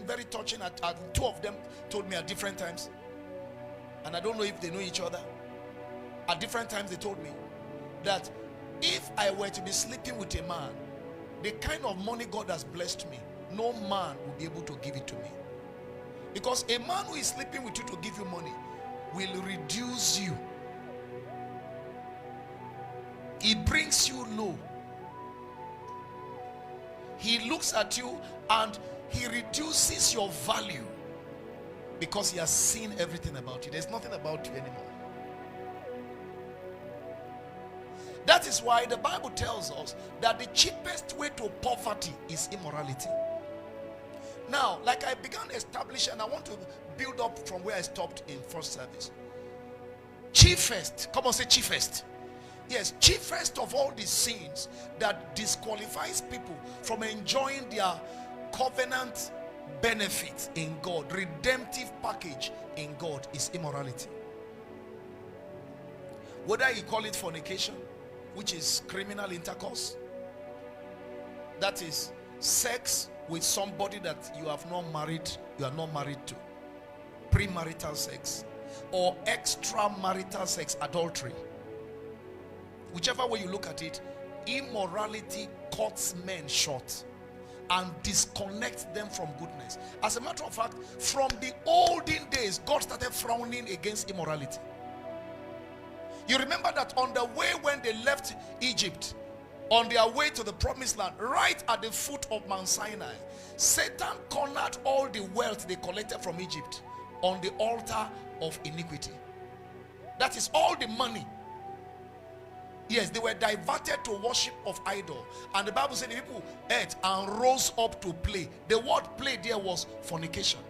very touching. Two of them told me at different times, and I don't know if they know each other. At different times they told me that if I were to be sleeping with a man, the kind of money God has blessed me, no man will be able to give it to me. Because a man who is sleeping with you to give you money will reduce you. He brings you low. He looks at you and he reduces your value because he has seen everything about you. There's nothing about you anymore. That is why the Bible tells us that the cheapest way to poverty is immorality. Now, like I began establishing, and I want to build up from where I stopped in first service. Chiefest, come on, say chiefest. Yes, chiefest of all the sins that disqualifies people from enjoying their covenant benefit in God, redemptive package in God, is immorality. Whether you call it fornication, which is criminal intercourse, that is sex with somebody that you have not married, you are not married to, premarital sex, or extramarital sex, adultery. Whichever way you look at it, immorality cuts men short and disconnects them from goodness. As a matter of fact, from the olden days, God started frowning against immorality. You remember that on the way when they left Egypt, on their way to the promised land, right at the foot of Mount Sinai, Satan cornered all the wealth they collected from Egypt on the altar of iniquity. That is all the money. Yes, they were diverted to worship of idol. And the Bible said the people ate and rose up to play. The word play there was fornication.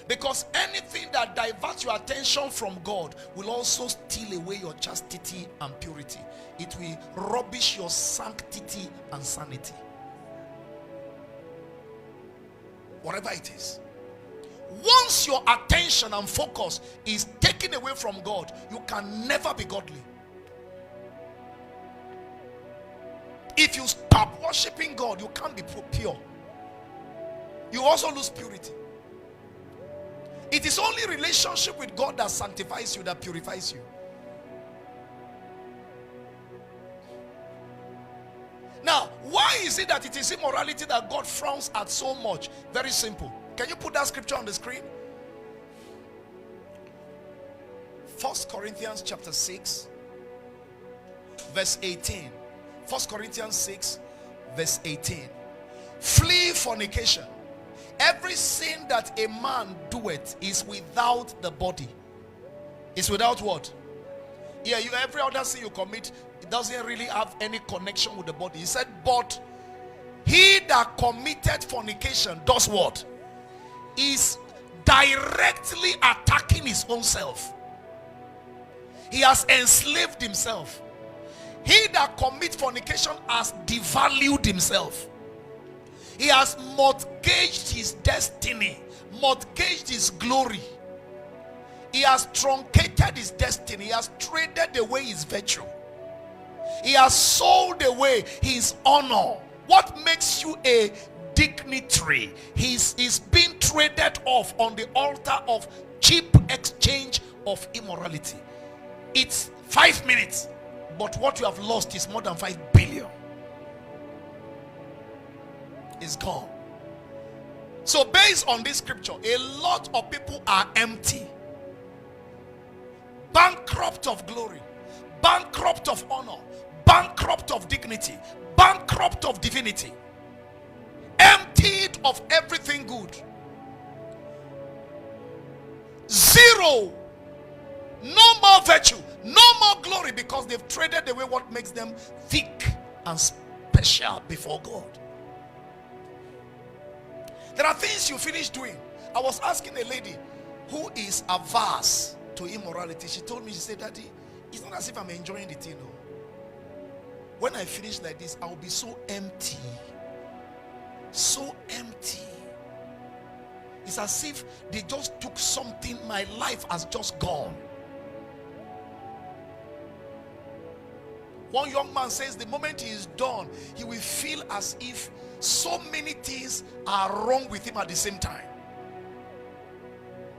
Because anything that diverts your attention from God will also steal away your chastity and purity. It will rubbish your sanctity and sanity. Whatever it is. Once your attention and focus is taken away from God, you can never be godly. If you stop worshiping God, you can't be pure. You also lose purity. It is only relationship with God that sanctifies you, that purifies you. Now, why is it that it is immorality that God frowns at so much? Very simple. Can you put that scripture on the screen? 1 Corinthians chapter 6, verse 18. 1 Corinthians 6, verse 18. Flee fornication. Every sin that a man doeth is without the body. Is without what? Yeah, every other sin you commit, it doesn't really have any connection with the body. He said, but he that committed fornication does what? Is directly attacking his own self. He has enslaved himself. He that commits fornication has devalued himself. He has mortgaged his destiny, mortgaged his glory. He has truncated his destiny. He has traded away his virtue. He has sold away his honor. What makes you a dignitary? He's being traded off on the altar of cheap exchange of immorality. It's 5 minutes, but what you have lost is more than 5 billion. Is gone. So based on this scripture, a lot of people are empty, bankrupt of glory, bankrupt of honor, bankrupt of dignity, bankrupt of divinity, emptied of everything good. Zero, no more virtue, no more glory, because they've traded away what makes them thick and special before God. There are things you finish doing. I was asking a lady who is averse to immorality. She told me, she said, Daddy, it's not as if I'm enjoying the thing. No. When I finish like this, I'll be so empty. So empty. It's as if they just took something, my life has just gone. One young man says the moment he is done, he will feel as if so many things are wrong with him at the same time.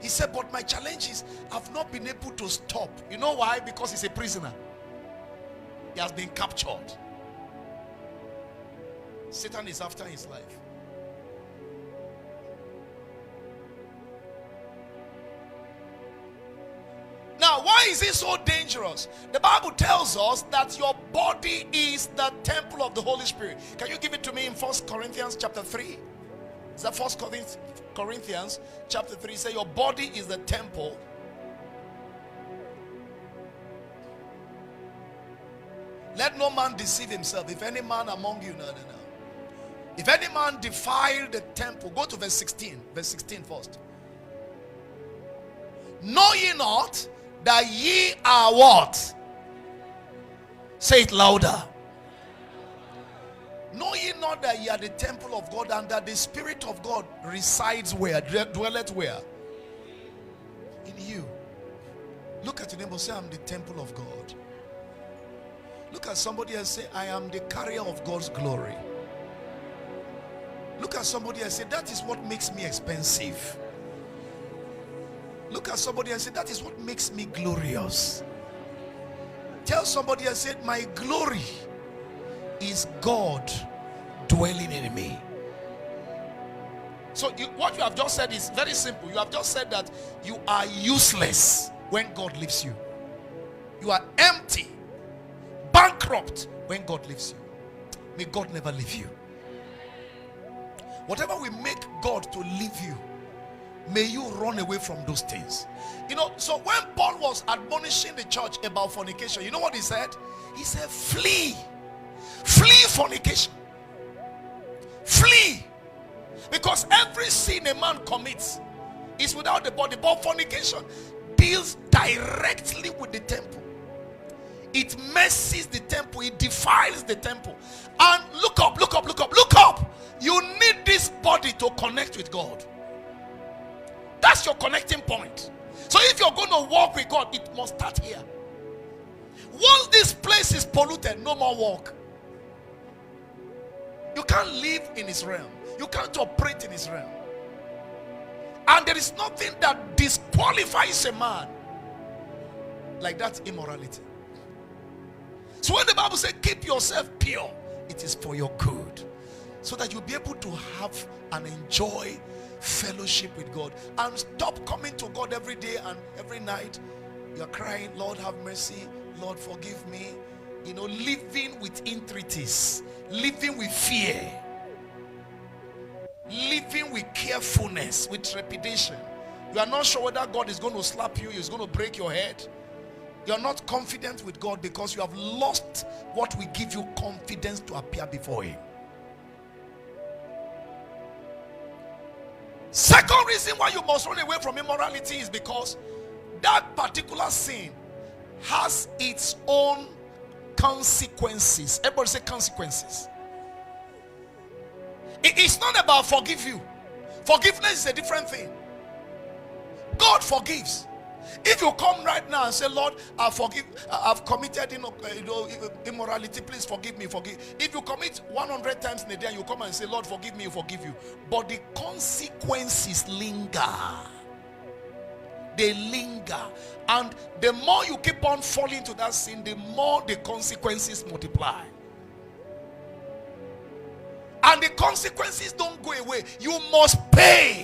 He said, but my challenge is I've not been able to stop. You know why? Because he's a prisoner. He has been captured. Satan is after his life. Now, why is it so dangerous? The Bible tells us that your body is the temple of the Holy Spirit. Can you give it to me in 1 Corinthians chapter 3? Is that 1 Corinthians chapter 3? Say your body is the temple. Let no man deceive himself. If any man among you, no. If any man defile the temple, go to verse 16. Verse 16 first. Know ye not that ye are what? Say it louder. Know ye not that ye are the temple of God, and that the Spirit of God resides where? Dwelleth where? In you. Look at your neighbor, say, I'm the temple of God. Look at somebody and say, I am the carrier of God's glory. Look at somebody and say, that is what makes me expensive. Look at somebody and say, that is what makes me glorious. Tell somebody and say, my glory is God dwelling in me. So what you have just said is very simple. You have just said that you are useless when God leaves you. You are empty, bankrupt when God leaves you. May God never leave you. Whatever will make God to leave you, may you run away from those things. You know, so when Paul was admonishing the church about fornication, you know what he said? He said, flee. Flee fornication. Flee. Because every sin a man commits is without the body. But fornication deals directly with the temple. It messes the temple. It defiles the temple. And look up. You need this body to connect with God. That's your connecting point. So if you're going to walk with God, it must start here. Once this place is polluted, no more walk. You can't live in his realm. You can't operate in his realm. And there is nothing that disqualifies a man like that immorality. So when the Bible says keep yourself pure, it is for your good, so that you'll be able to have and enjoy fellowship with God. And stop coming to God every day and every night. You're crying, Lord have mercy, Lord forgive me. You know, living with entreaties, living with fear, living with carefulness, with trepidation. You are not sure whether God is going to slap you, he's going to break your head. You are not confident with God because you have lost what will give you confidence to appear before him. Second reason why you must run away from immorality is because that particular sin has its own consequences. Everybody say consequences. It's not about forgive you. Forgiveness is a different thing. God forgives. If you come right now and say, Lord, I've committed immorality, please forgive me, forgive. If you commit 100 times in a day and you come and say, Lord, forgive me, forgive you. But the consequences linger. They linger. And the more you keep on falling into that sin, the more the consequences multiply. And the consequences don't go away. You must pay.